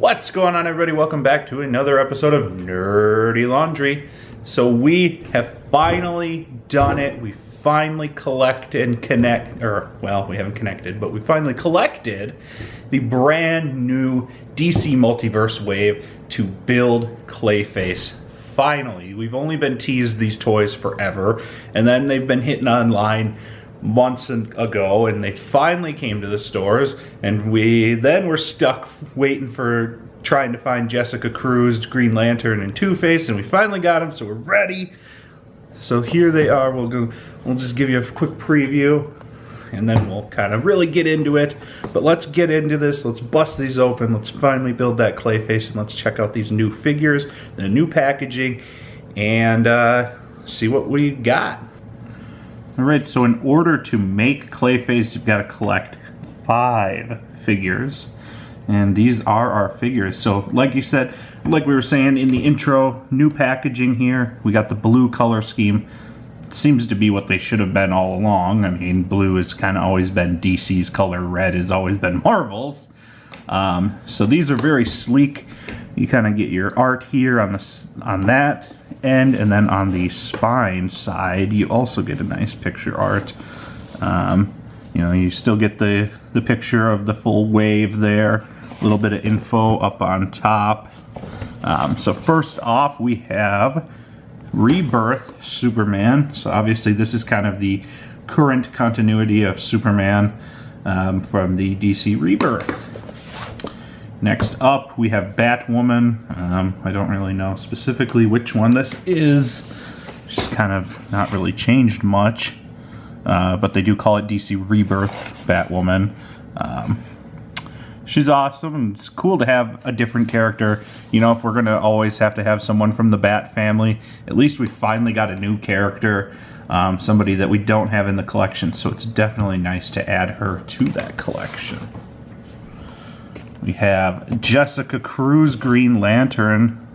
What's going on, everybody? Welcome back to another episode of Nerdy Laundry. So we have finally done it. We finally collected and connect, or well, we haven't connected, but we finally collected the brand new DC Multiverse wave to build Clayface. Finally, we've only been teased these toys forever, and then they've been hitting online months ago, and they finally came to the stores, and we then were stuck waiting for trying to find Jessica Cruz, Green Lantern, and Two-Face, and we finally got them, so we're ready. So here they are. We'll just give you a quick preview, and then we'll kind of really get into it. But let's get into this. Let's bust these open. Let's finally build that Clayface, and let's check out these new figures, the new packaging, and see what we got. Alright, so in order to make Clayface, you've got to collect 5 figures. And these are our figures. So like you said, like we were saying in the intro, new packaging here. We got the blue color scheme. Seems to be what they should have been all along. I mean, blue has kind of always been DC's color. Red has always been Marvel's. So these are very sleek. You kind of get your art here on that end, and then on the spine side, you also get a nice picture art. You know, you still get the picture of the full wave there. A little bit of info up on top. So first off, we have Rebirth Superman. So obviously this is kind of the current continuity of Superman from the DC Rebirth. Next up, we have Batwoman. I don't really know specifically which one this is. She's kind of not really changed much, but they do call it DC Rebirth Batwoman. She's awesome, and it's cool to have a different character. You know, if we're going to always have to have someone from the Bat family, at least we finally got a new character, somebody that we don't have in the collection, so it's definitely nice to add her to that collection. We have Jessica Cruz, Green Lantern.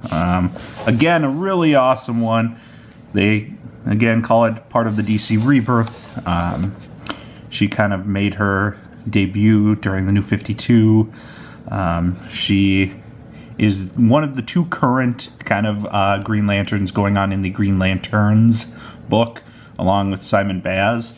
Again, a really awesome one. They, again, call it part of the DC Rebirth. She kind of made her debut during the New 52. She is one of the 2 current kind of Green Lanterns going on in the Green Lanterns book, along with Simon Baz.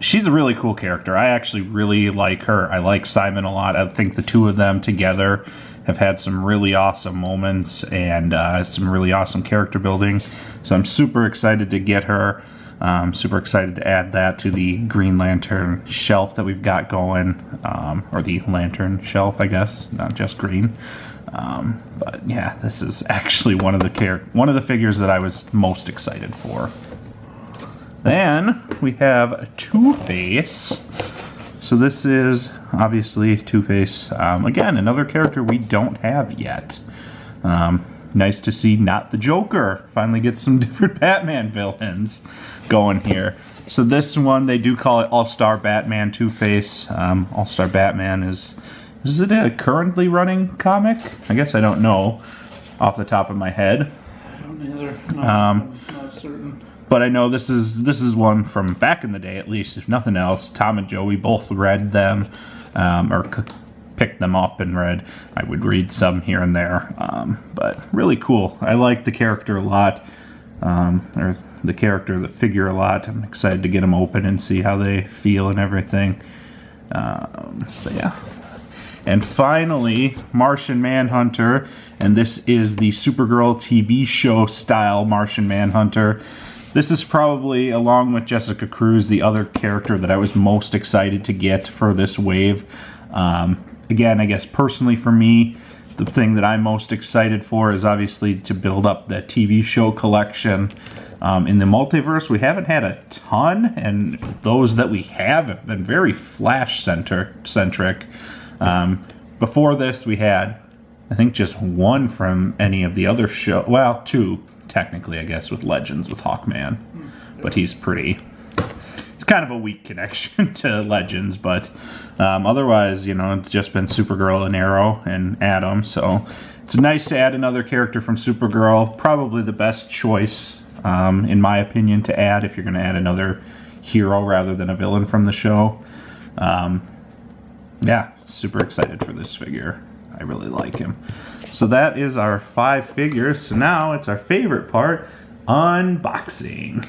She's a really cool character. I actually really like her. I like Simon a lot. I think the 2 of them together have had some really awesome moments and some really awesome character building. So I'm super excited to get her. Super excited to add that to the Green Lantern shelf that we've got going, or the Lantern shelf, I guess, not just green. But yeah, this is actually one of the figures that I was most excited for. Then we have Two-Face. So this is obviously Two-Face. Again, another character we don't have yet. Nice to see not the Joker. Finally get some different Batman villains going here. So this one, they do call it All-Star Batman Two-Face. All-Star Batman is it a currently running comic? I guess I don't know off the top of my head. I don't either. No, I'm not certain. But I know this is one from back in the day, at least, if nothing else. Tom and Joey both read them, or picked them up and read. I would read some here and there, but really cool. I like the character a lot, or the figure a lot. I'm excited to get them open and see how they feel and everything. But yeah. And finally, Martian Manhunter, and this is the Supergirl TV show style Martian Manhunter. This is probably, along with Jessica Cruz, the other character that I was most excited to get for this wave. Again, I guess personally for me, the thing that I'm most excited for is obviously to build up the TV show collection. In the Multiverse, we haven't had a ton, and those that we have been very Flash-centric. Before this, we had, I think, just one from any of the other shows. Well, 2. Technically, I guess, with Legends with Hawkman, but he's kind of a weak connection to Legends, but otherwise, you know, it's just been Supergirl and Arrow and Atom, so it's nice to add another character from Supergirl. Probably the best choice, in my opinion, to add if you're going to add another hero rather than a villain from the show. Yeah, super excited for this figure. I really like him. So that is our 5 figures. So now it's our favorite part, unboxing.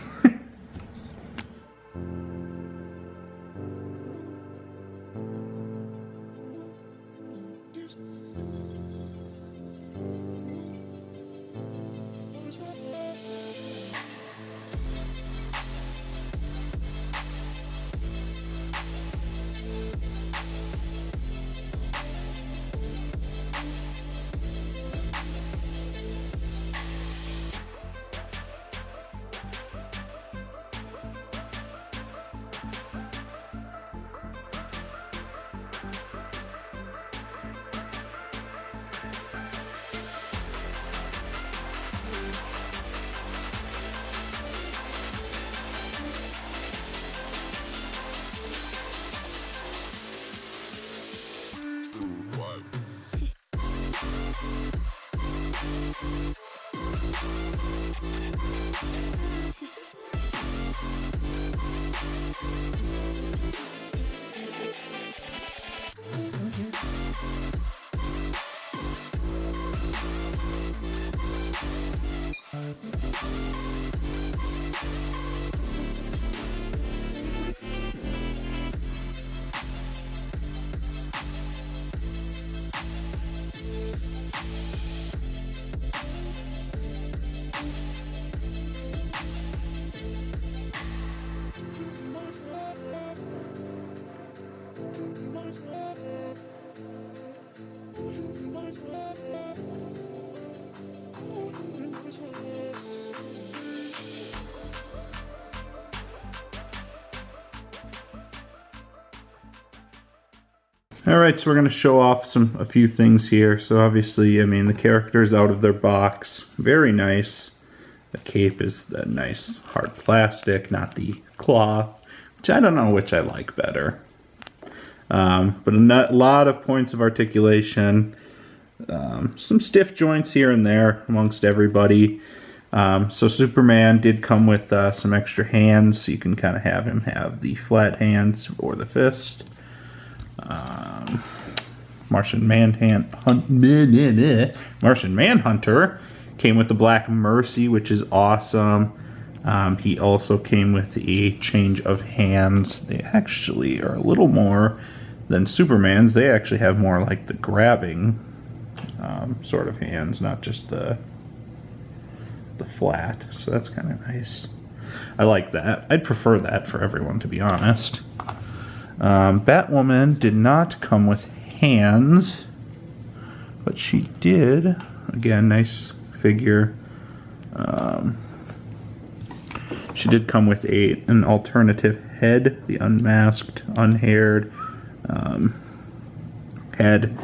Alright, so we're going to show off a few things here. So obviously, I mean, the character's out of their box. Very nice. The cape is the nice hard plastic, not the cloth, which I don't know which I like better. But a lot of points of articulation. Some stiff joints here and there amongst everybody. So Superman did come with some extra hands, so you can kind of have him have the flat hands or the fist. Martian Manhunter came with the Black Mercy, which is awesome. He also came with a change of hands. They actually are a little more than Superman's. They actually have more like the grabbing sort of hands, not just the flat. So that's kind of nice. I like that. I'd prefer that for everyone, to be honest. Batwoman did not come with hands, but she did. Again, nice figure. She did come with an alternative head, the unmasked, unhaired head.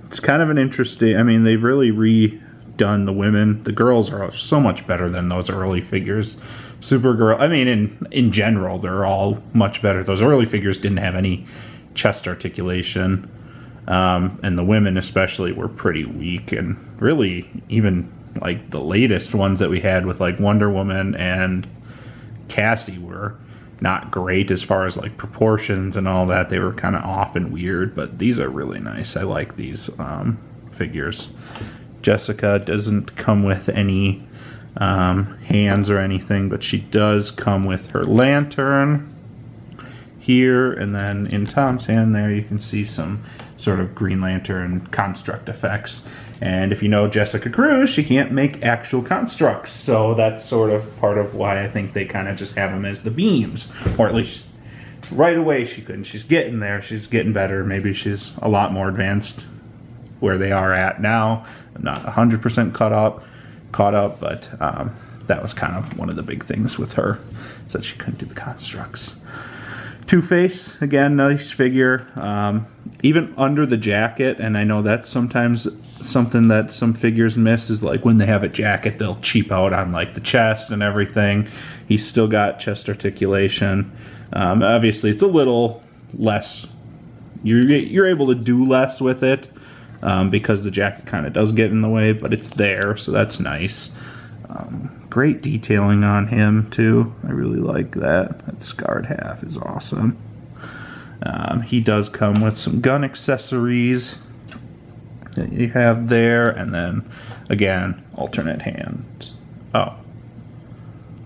It's kind of an interesting, I mean, they've really redone the women. The girls are so much better than those early figures. Supergirl, I mean, in general, they're all much better. Those early figures didn't have any chest articulation, and the women especially were pretty weak, and really even like the latest ones that we had with like Wonder Woman and Cassie were not great as far as like proportions and all that. They were kind of off and weird, but these are really nice. I like these figures. Jessica doesn't come with any hands or anything, but she does come with her lantern here, and then in Tom's hand there you can see some sort of Green Lantern construct effects. And if you know Jessica Cruz, she can't make actual constructs, so that's sort of part of why I think they kind of just have them as the beams, or at least right away she couldn't. She's getting there, she's getting better. Maybe she's a lot more advanced where they are at now. I'm not 100% caught up, but that was kind of one of the big things with her, is that she couldn't do the constructs. Two-Face, again, nice figure. Even under the jacket, and I know that's sometimes something that some figures miss, is like when they have a jacket, they'll cheap out on like the chest and everything. He's still got chest articulation. Obviously, it's a little less. You're able to do less with it because the jacket kind of does get in the way, but it's there, so that's nice. Great detailing on him too. I really like that. That scarred half is awesome. He does come with some gun accessories that you have there, and then again, alternate hands. Oh.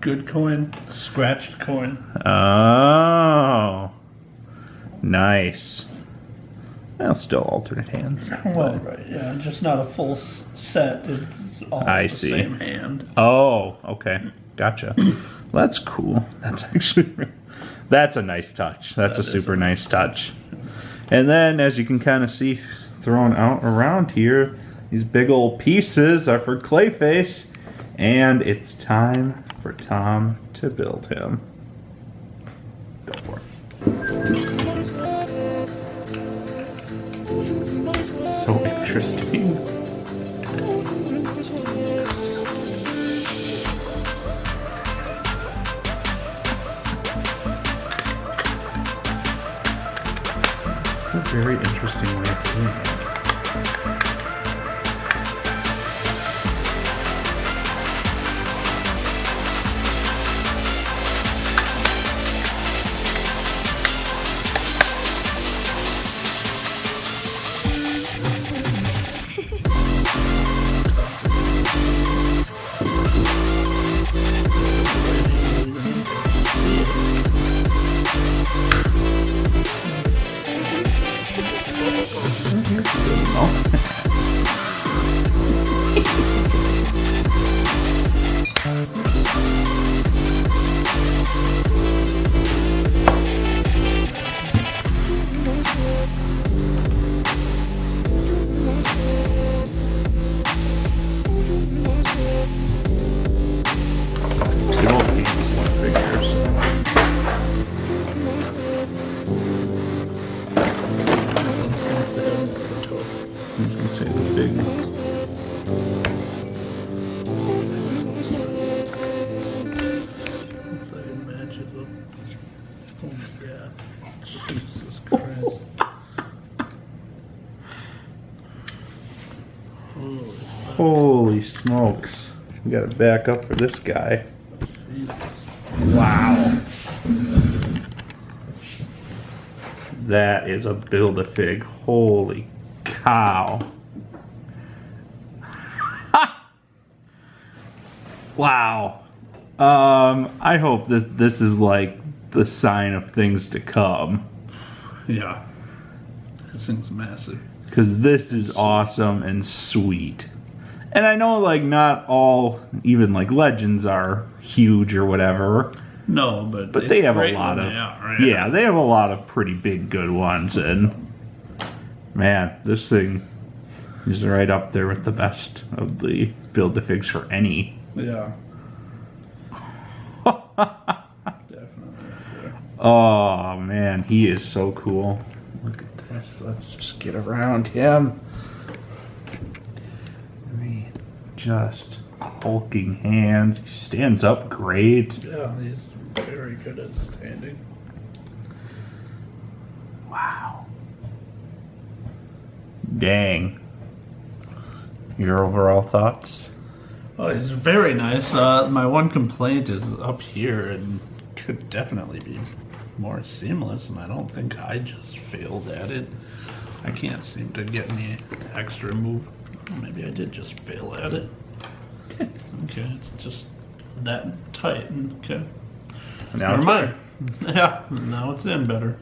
Good coin, scratched coin. Oh. Nice. Well, still alternate hands. Well, right, yeah, just not a full set. It's all I the see. same hand. Oh, okay. Gotcha. Well, that's cool. That's actually... That's a nice touch. That's a super nice touch. And then, as you can kind of see thrown out around here, these big old pieces are for Clayface. And it's time for Tom to build him. Go for it. So interesting. It's a very interesting way of doing it. Holy smokes. We gotta back up for this guy. Wow. That is a Build-A-Fig. Holy cow. Ha! Wow. I hope that this is like the sign of things to come. Yeah. This thing's massive. Because this is awesome and sweet. And I know, like, not all, even, like, Legends are huge or whatever. No, but they have a lot of... right? Yeah, they have a lot of pretty big, good ones. And, man, this thing is right up there with the best of the Build-A-Figs for any. Yeah. Definitely. Oh, man, he is so cool. Look at this. Let's just get around him. Just hulking hands. He stands up great. Yeah, he's very good at standing. Wow. Dang. Your overall thoughts? Oh, he's very nice. My one complaint is up here and could definitely be more seamless, and I don't think I just failed at it. I can't seem to get any extra move. Maybe I did just fail at it. Okay, it's just that tight. Okay. Now Never mind. Yeah, now it's in better.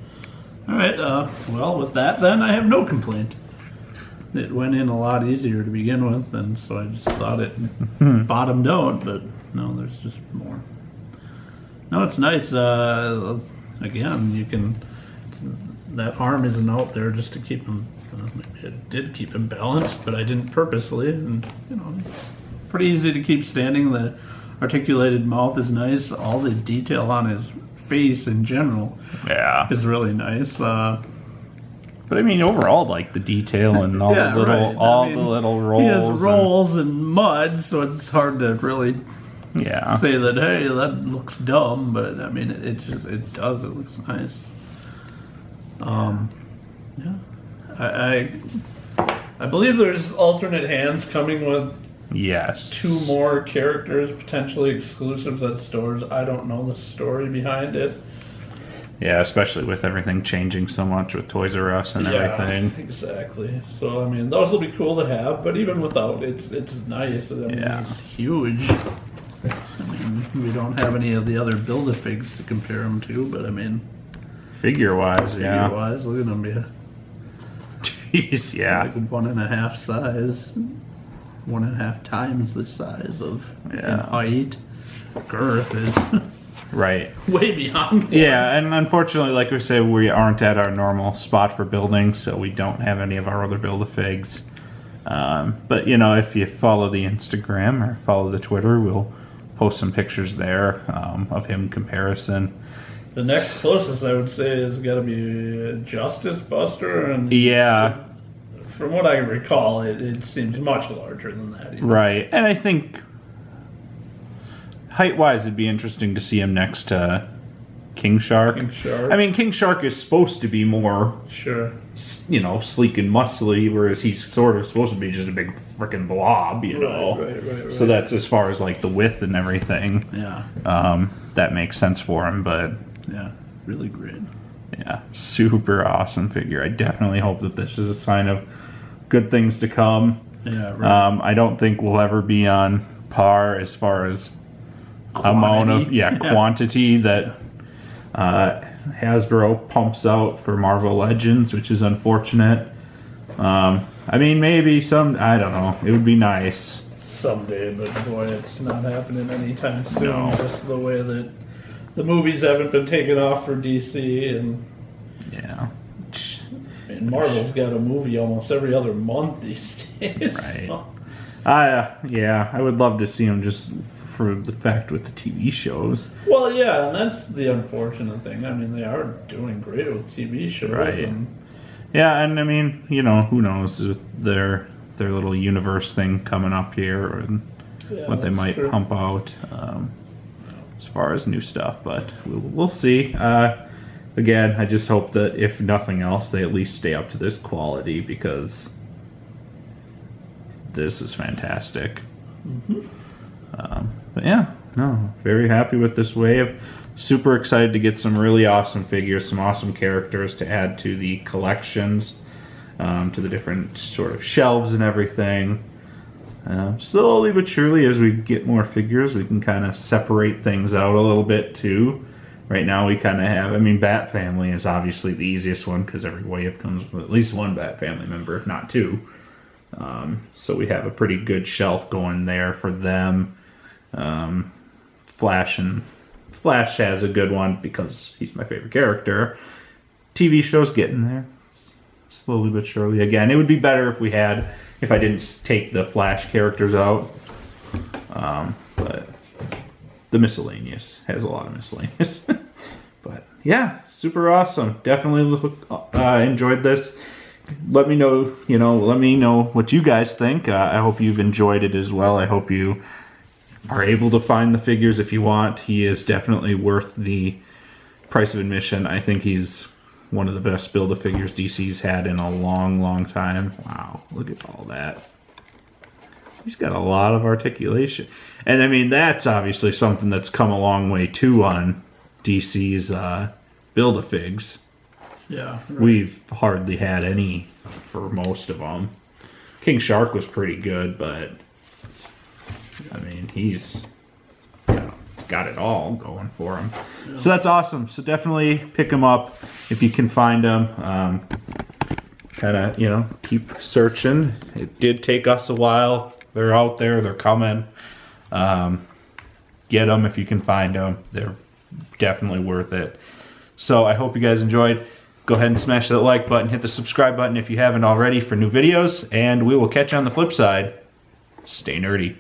Alright, well, with that then, I have no complaint. It went in a lot easier to begin with, and so I just thought it bottomed out, but no, there's just more. No, it's nice. Again, you can... That arm isn't out there just to keep him... maybe it did keep him balanced, but I didn't purposely, and, you know, pretty easy to keep standing. The articulated mouth is nice. All the detail on his face in general is really nice. But I mean, overall, like the detail and all the little, the little rolls. He has rolls and mud, so it's hard to really say that. Hey, that looks dumb, but I mean, it does. It looks nice. I believe there's alternate hands coming with 2 more characters, potentially exclusives at stores. I don't know the story behind it. Yeah, especially with everything changing so much with Toys R Us and everything. Exactly. So I mean, those will be cool to have, but even without, it's nice. I mean, it's huge. I mean, we don't have any of the other Build-A-Figs to compare them to, but I mean, figure-wise, look at them, yeah. Jeez, yeah. Like 1.5 size, 1.5 times the size of in height. Girth is right way beyond one. Yeah, and unfortunately, like we said, we aren't at our normal spot for building, so we don't have any of our other Build-A-Figs. But you know, if you follow the Instagram or follow the Twitter, we'll post some pictures there of him comparison. The next closest I would say is got to be Justice Buster, and from what I recall, it seems much larger than that. Even. Right, and I think height-wise, it'd be interesting to see him next to King Shark. I mean, King Shark is supposed to be more, you know, sleek and muscly, whereas he's sort of supposed to be just a big freaking blob, you know. Right. So that's as far as like the width and everything. Yeah. That makes sense for him, but yeah, really great. Yeah, super awesome figure. I definitely hope that this is a sign of good things to come. Yeah. Right. I don't think we'll ever be on par as far as amount of quantity that Hasbro pumps out for Marvel Legends, which is unfortunate. I mean, maybe I don't know, it would be nice someday, but boy, it's not happening anytime soon. No. Just the way that the movies haven't been taken off for DC, and and Marvel's got a movie almost every other month these days. Right. So. I would love to see them just for the fact with the TV shows. Well, yeah, and that's the unfortunate thing. I mean, they are doing great with TV shows. Right. And I mean, you know, who knows with their little universe thing coming up here, and what they might pump out as far as new stuff. But we'll see. Again, I just hope that if nothing else, they at least stay up to this quality, because this is fantastic. But yeah, no, very happy with this wave. Super excited to get some really awesome figures, some awesome characters to add to the collections, to the different sort of shelves and everything. Slowly but surely, as we get more figures, we can kind of separate things out a little bit too. Right now we kind of have, I mean, Bat Family is obviously the easiest one, because every wave comes with at least one Bat Family member, if not two. So we have a pretty good shelf going there for them. Flash has a good one because he's my favorite character. TV show's getting there, slowly but surely. Again, it would be better if I didn't take the Flash characters out. But the miscellaneous has a lot of miscellaneous. But yeah, super awesome. Definitely enjoyed this. Let me know what you guys think. I hope you've enjoyed it as well. I hope you are able to find the figures if you want. He is definitely worth the price of admission. I think he's one of the best Build-A-Figures DC's had in a long, long time. Wow, look at all that. He's got a lot of articulation. And I mean, that's obviously something that's come a long way too on DC's Build-A-Figs. Yeah. Right. We've hardly had any for most of them. King Shark was pretty good, but I mean, he's got it all going for him. Yeah. So that's awesome. So definitely pick him up if you can find him. Kind of, keep searching. It did take us a while. They're out there. They're coming. Get them if you can find them. They're definitely worth it. So I hope you guys enjoyed. Go ahead and smash that like button. Hit the subscribe button if you haven't already for new videos. And we will catch you on the flip side. Stay nerdy.